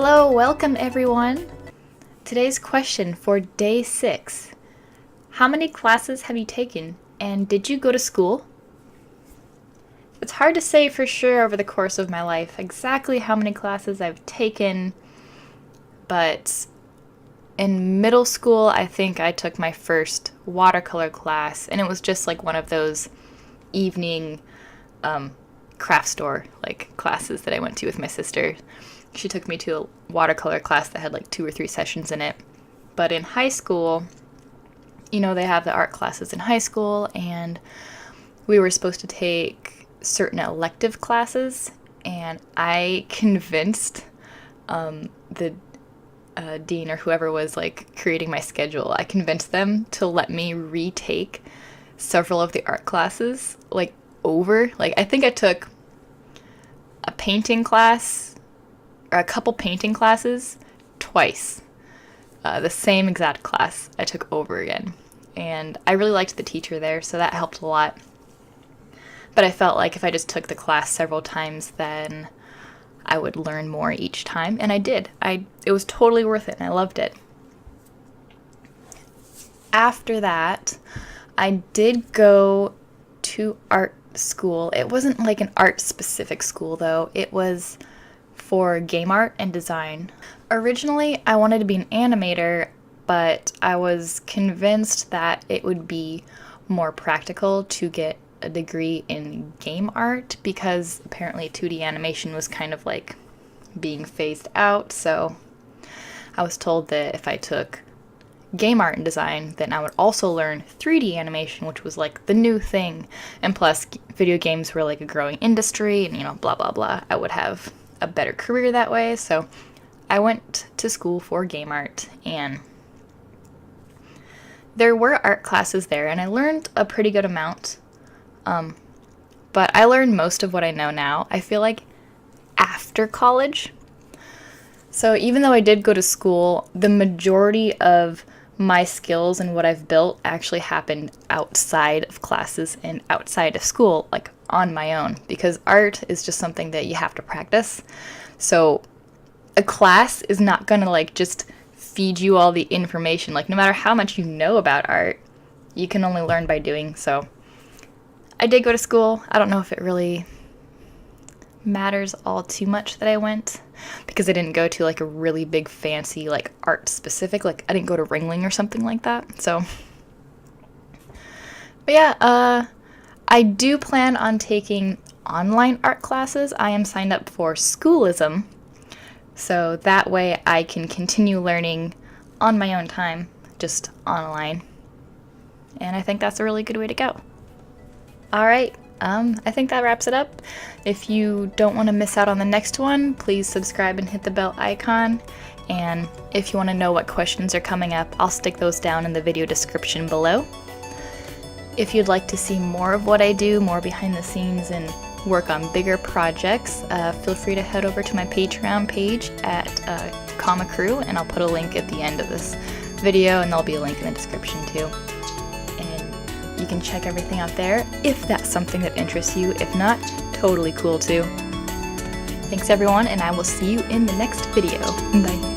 Hello, welcome everyone. Today's question for day 6. How many classes have you taken and did you go to school? It's hard to say for sure over the course of my life exactly how many classes I've taken, but in middle school I think I took my first watercolor class, and it was just like one of those evening craft store classes that I went to with my sister. She took me to a watercolor class that had 2 or 3 sessions in it. But in high school, they have the art classes in high school, and we were supposed to take certain elective classes, and I convinced the dean or whoever was creating my schedule, I convinced them to let me retake several of the art classes over. I think I took a painting class or a couple painting classes twice. The same exact class I took over again. And I really liked the teacher there, so that helped a lot. But I felt like if I just took the class several times, then I would learn more each time, and I did. It was totally worth it, and I loved it. After that, I did go to art school. It wasn't an art-specific school, though. It was for game art and design. Originally, I wanted to be an animator, but I was convinced that it would be more practical to get a degree in game art because apparently 2D animation was kind of being phased out, so I was told that if I took game art and design, then I would also learn 3D animation, which was the new thing, and plus video games were a growing industry, and blah blah blah. I would have a better career that way, so I went to school for game art, and there were art classes there, and I learned a pretty good amount, but I learned most of what I know now, I feel after college. So even though I did go to school, the majority of my skills and what I've built actually happened outside of classes and outside of school, on my own, because art is just something that you have to practice. So a class is not gonna just feed you all the information. No matter how much you know about art, you can only learn by doing. So I did go to school. I don't know if it really matters all too much that I went, because I didn't go to a really big fancy art specific, I didn't go to Ringling or something like that. So but yeah, I do plan on taking online art classes. I am signed up for Schoolism, so that way I can continue learning on my own time, just online, and I think that's a really good way to go. Alright, I think that wraps it up. If you don't want to miss out on the next one, please subscribe and hit the bell icon. And if you want to know what questions are coming up, I'll stick those down in the video description below. If you'd like to see more of what I do, more behind the scenes, and work on bigger projects, feel free to head over to my Patreon page at Comma Crew, and I'll put a link at the end of this video, and there'll be a link in the description too. You can check everything out there if that's something that interests you. If not, totally cool too. Thanks everyone, and I will see you in the next video. Bye.